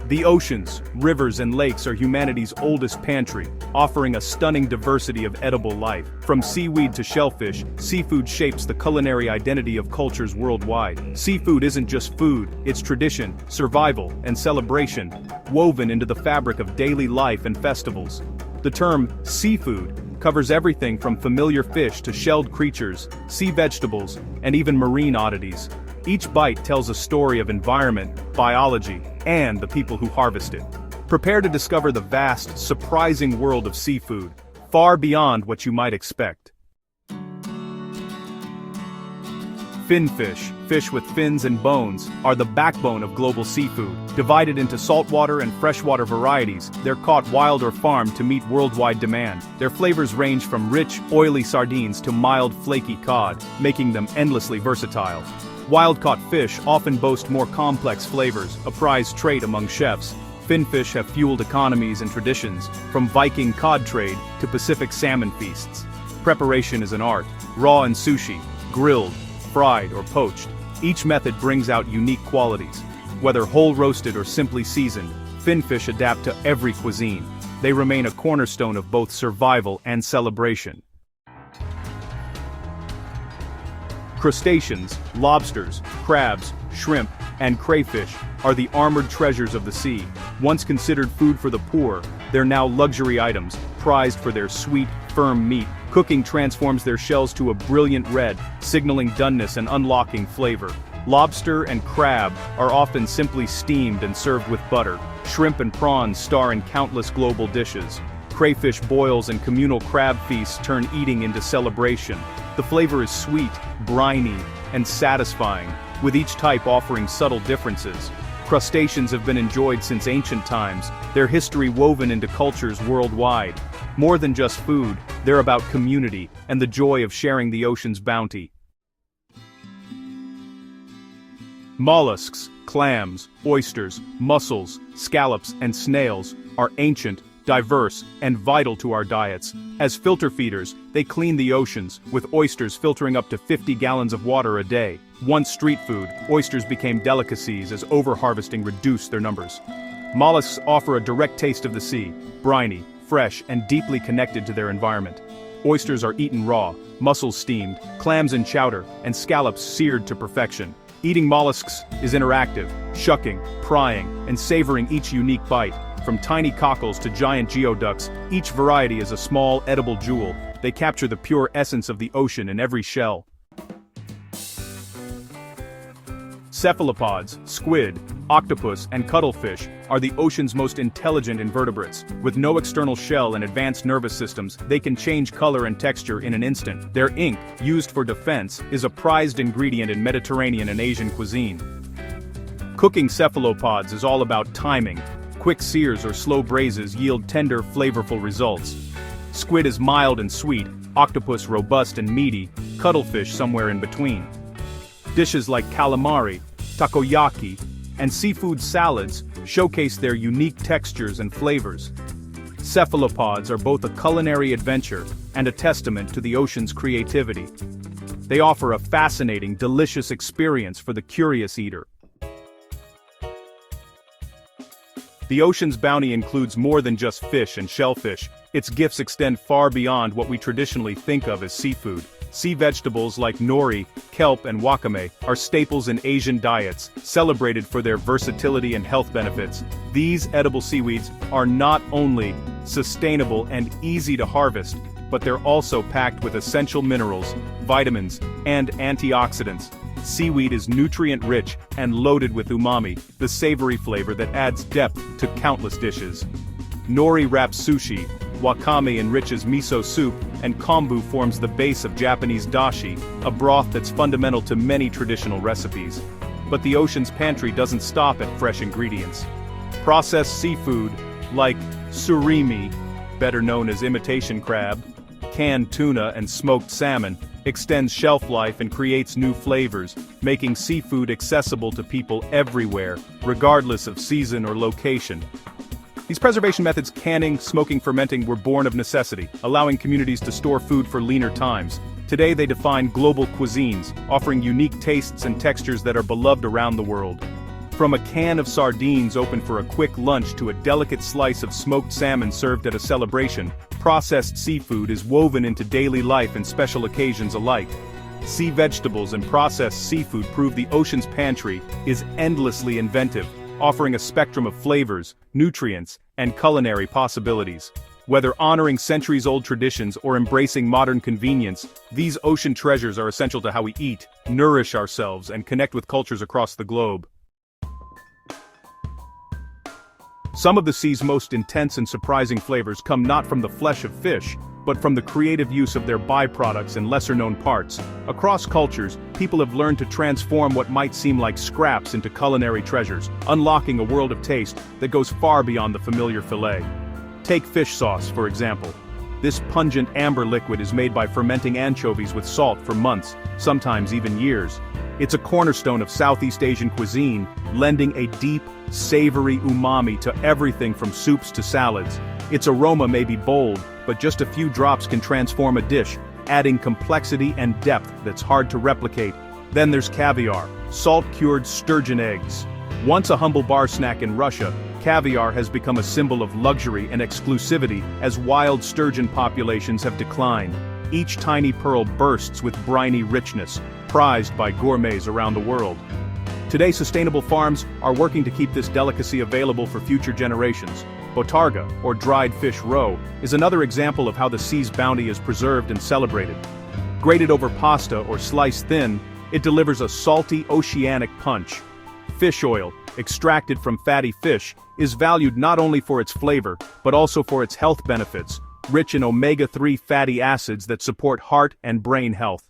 The oceans, rivers, and lakes are humanity's oldest pantry, offering a stunning diversity of edible life. From seaweed to shellfish, seafood shapes the culinary identity of cultures worldwide. Seafood isn't just food, it's tradition, survival, and celebration, woven into the fabric of daily life and festivals. The term seafood covers everything from familiar fish to shelled creatures, sea vegetables, and even marine oddities. Each bite tells a story of environment, biology, and the people who harvest it. Prepare to discover the vast, surprising world of seafood, far beyond what you might expect. Finfish, fish with fins and bones, are the backbone of global seafood. Divided into saltwater and freshwater varieties, they're caught wild or farmed to meet worldwide demand. Their flavors range from rich, oily sardines to mild, flaky cod, making them endlessly versatile. Wild-caught fish often boast more complex flavors, a prized trait among chefs. Finfish have fueled economies and traditions, from Viking cod trade to Pacific salmon feasts. Preparation is an art, raw in sushi, grilled, fried, or poached. Each method brings out unique qualities. Whether whole roasted or simply seasoned, finfish adapt to every cuisine. They remain a cornerstone of both survival and celebration. Crustaceans, lobsters, crabs, shrimp, and crayfish are the armored treasures of the sea. Once considered food for the poor, they're now luxury items, prized for their sweet, firm meat. Cooking transforms their shells to a brilliant red, signaling doneness and unlocking flavor. Lobster and crab are often simply steamed and served with butter. Shrimp and prawns star in countless global dishes. Crayfish boils and communal crab feasts turn eating into celebration. The flavor is sweet, briny, and satisfying, with each type offering subtle differences. Crustaceans have been enjoyed since ancient times, their history woven into cultures worldwide. More than just food, they're about community and the joy of sharing the ocean's bounty. Mollusks, clams, oysters, mussels, scallops, and snails are ancient, diverse, and vital to our diets. As filter feeders, they clean the oceans, with oysters filtering up to 50 gallons of water a day. Once street food, oysters became delicacies as overharvesting reduced their numbers. Mollusks offer a direct taste of the sea, briny, fresh, and deeply connected to their environment. Oysters are eaten raw, mussels steamed, clams in chowder, and scallops seared to perfection. Eating mollusks is interactive, shucking, prying, and savoring each unique bite. From tiny cockles to giant geoducks, each variety is a small, edible jewel. They capture the pure essence of the ocean in every shell. Cephalopods, squid, octopus, and cuttlefish are the ocean's most intelligent invertebrates. With no external shell and advanced nervous systems, they can change color and texture in an instant. Their ink, used for defense, is a prized ingredient in Mediterranean and Asian cuisine. Cooking cephalopods is all about timing. Quick sears or slow braises yield tender, flavorful results. Squid is mild and sweet, octopus robust and meaty, cuttlefish somewhere in between. Dishes like calamari, takoyaki, and seafood salads showcase their unique textures and flavors. Cephalopods are both a culinary adventure and a testament to the ocean's creativity. They offer a fascinating, delicious experience for the curious eater. The ocean's bounty includes more than just fish and shellfish. Its gifts extend far beyond what we traditionally think of as seafood. Sea vegetables like nori, kelp, and wakame are staples in Asian diets, celebrated for their versatility and health benefits. These edible seaweeds are not only sustainable and easy to harvest, but they're also packed with essential minerals, vitamins, and antioxidants. Seaweed is nutrient-rich and loaded with umami, the savory flavor that adds depth to countless dishes. Nori wraps sushi, wakame enriches miso soup, and kombu forms the base of Japanese dashi, a broth that's fundamental to many traditional recipes. But the ocean's pantry doesn't stop at fresh ingredients. Processed seafood, like surimi, better known as imitation crab, canned tuna, and smoked salmon, extends shelf life and creates new flavors, making seafood accessible to people everywhere, regardless of season or location. These preservation methods, canning, smoking, fermenting, were born of necessity, allowing communities to store food for leaner times. Today they define global cuisines, offering unique tastes and textures that are beloved around the world. From a can of sardines opened for a quick lunch to a delicate slice of smoked salmon served at a celebration, processed seafood is woven into daily life and special occasions alike. Sea vegetables and processed seafood prove the ocean's pantry is endlessly inventive, offering a spectrum of flavors, nutrients, and culinary possibilities. Whether honoring centuries-old traditions or embracing modern convenience, these ocean treasures are essential to how we eat, nourish ourselves, and connect with cultures across the globe. Some of the sea's most intense and surprising flavors come not from the flesh of fish, but from the creative use of their byproducts and lesser-known parts. Across cultures, people have learned to transform what might seem like scraps into culinary treasures, unlocking a world of taste that goes far beyond the familiar fillet. Take fish sauce, for example. This pungent amber liquid is made by fermenting anchovies with salt for months, sometimes even years. It's a cornerstone of Southeast Asian cuisine, lending a deep, savory umami to everything from soups to salads. Its aroma may be bold, but just a few drops can transform a dish, adding complexity and depth that's hard to replicate. Then there's caviar, salt-cured sturgeon eggs. Once a humble bar snack in Russia, caviar has become a symbol of luxury and exclusivity as wild sturgeon populations have declined. Each tiny pearl bursts with briny richness, prized by gourmets around the world. Today, sustainable farms are working to keep this delicacy available for future generations. Botarga, or dried fish roe, is another example of how the sea's bounty is preserved and celebrated. Grated over pasta or sliced thin, it delivers a salty, oceanic punch. Fish oil, extracted from fatty fish, is valued not only for its flavor, but also for its health benefits, rich in omega-3 fatty acids that support heart and brain health.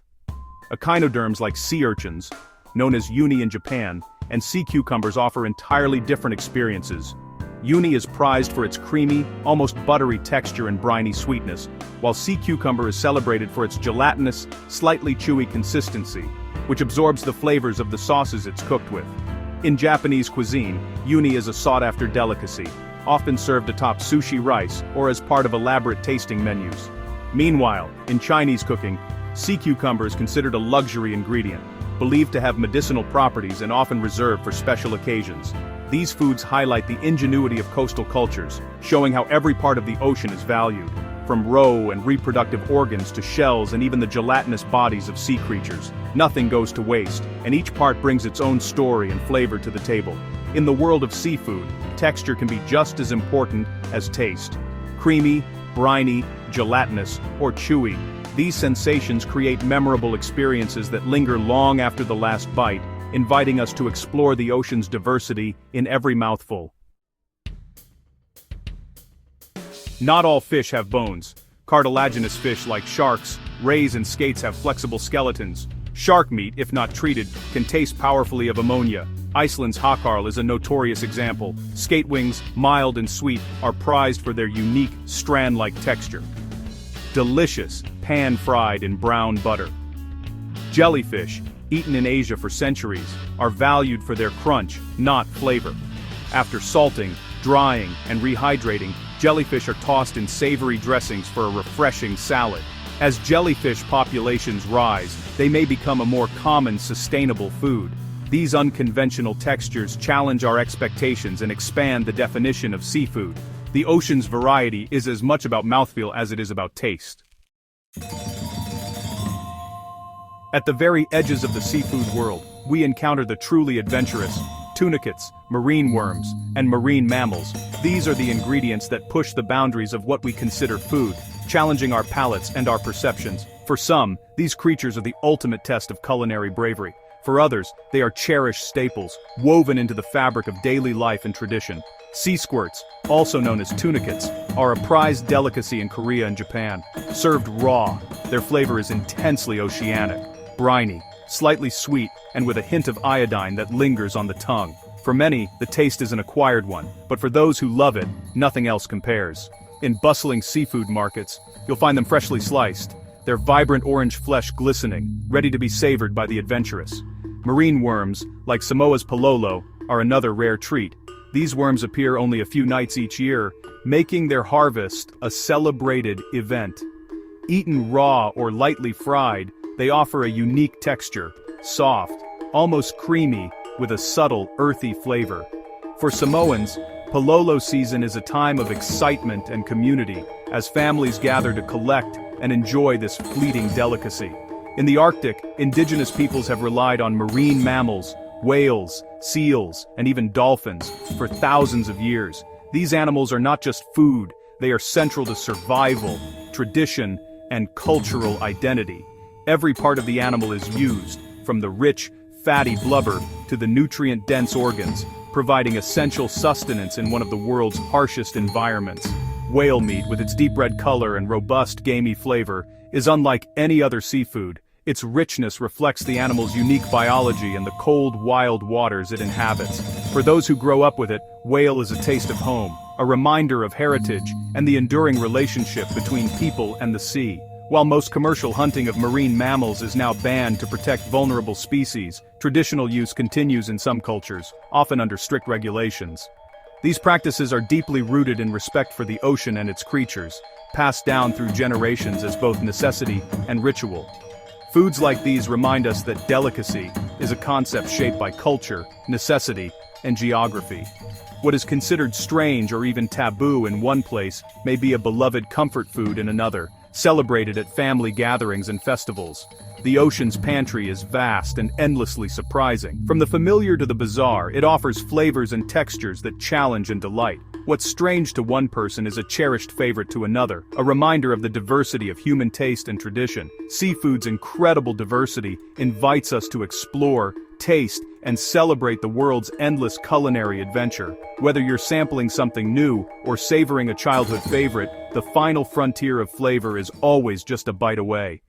Echinoderms like sea urchins, known as uni in Japan, and sea cucumbers offer entirely different experiences. Uni is prized for its creamy, almost buttery texture and briny sweetness, while sea cucumber is celebrated for its gelatinous, slightly chewy consistency, which absorbs the flavors of the sauces it's cooked with. In Japanese cuisine, uni is a sought-after delicacy, often served atop sushi rice or as part of elaborate tasting menus. Meanwhile, in Chinese cooking, sea cucumber is considered a luxury ingredient, believed to have medicinal properties and often reserved for special occasions. These foods highlight the ingenuity of coastal cultures, showing how every part of the ocean is valued, from roe and reproductive organs to shells and even the gelatinous bodies of sea creatures. Nothing goes to waste, and each part brings its own story and flavor to the table. In the world of seafood, texture can be just as important as taste. Creamy, briny, gelatinous, or chewy, these sensations create memorable experiences that linger long after the last bite, inviting us to explore the ocean's diversity in every mouthful. Not all fish have bones. Cartilaginous fish like sharks, rays and skates have flexible skeletons. Shark meat, if not treated, can taste powerfully of ammonia. Iceland's hakarl is a notorious example. Skate wings, mild and sweet, are prized for their unique, strand-like texture. Delicious, pan-fried in brown butter. Jellyfish, eaten in Asia for centuries, are valued for their crunch, not flavor. After salting, drying, and rehydrating, jellyfish are tossed in savory dressings for a refreshing salad. As jellyfish populations rise, they may become a more common, sustainable food. These unconventional textures challenge our expectations and expand the definition of seafood. The ocean's variety is as much about mouthfeel as it is about taste. At the very edges of the seafood world, we encounter the truly adventurous tunicates, marine worms, and marine mammals. These are the ingredients that push the boundaries of what we consider food, challenging our palates and our perceptions. For some, these creatures are the ultimate test of culinary bravery. For others, they are cherished staples, woven into the fabric of daily life and tradition. Sea squirts, also known as tunicates, are a prized delicacy in Korea and Japan. Served raw, their flavor is intensely oceanic, briny, slightly sweet, and with a hint of iodine that lingers on the tongue. For many, the taste is an acquired one, but for those who love it, nothing else compares. In bustling seafood markets, you'll find them freshly sliced, their vibrant orange flesh glistening, ready to be savored by the adventurous. Marine worms, like Samoa's pololo, are another rare treat. These worms appear only a few nights each year, making their harvest a celebrated event. Eaten raw or lightly fried, they offer a unique texture, soft, almost creamy, with a subtle, earthy flavor. For Samoans, Pololo season is a time of excitement and community, as families gather to collect and enjoy this fleeting delicacy. In the Arctic, indigenous peoples have relied on marine mammals, whales, seals, and even dolphins, for thousands of years. These animals are not just food, they are central to survival, tradition, and cultural identity. Every part of the animal is used, from the rich, fatty blubber to the nutrient-dense organs, providing essential sustenance in one of the world's harshest environments. Whale meat, with its deep red color and robust, gamey flavor, is unlike any other seafood. Its richness reflects the animal's unique biology and the cold, wild waters it inhabits. For those who grow up with it, whale is a taste of home, a reminder of heritage and the enduring relationship between people and the sea. While most commercial hunting of marine mammals is now banned to protect vulnerable species, traditional use continues in some cultures, often under strict regulations. These practices are deeply rooted in respect for the ocean and its creatures, passed down through generations as both necessity and ritual. Foods like these remind us that delicacy is a concept shaped by culture, necessity, and geography. What is considered strange or even taboo in one place may be a beloved comfort food in another, celebrated at family gatherings and festivals. The ocean's pantry is vast and endlessly surprising. From the familiar to the bizarre, it offers flavors and textures that challenge and delight. What's strange to one person is a cherished favorite to another, a reminder of the diversity of human taste and tradition. Seafood's incredible diversity invites us to explore, taste, and celebrate the world's endless culinary adventure. Whether you're sampling something new or savoring a childhood favorite, the final frontier of flavor is always just a bite away.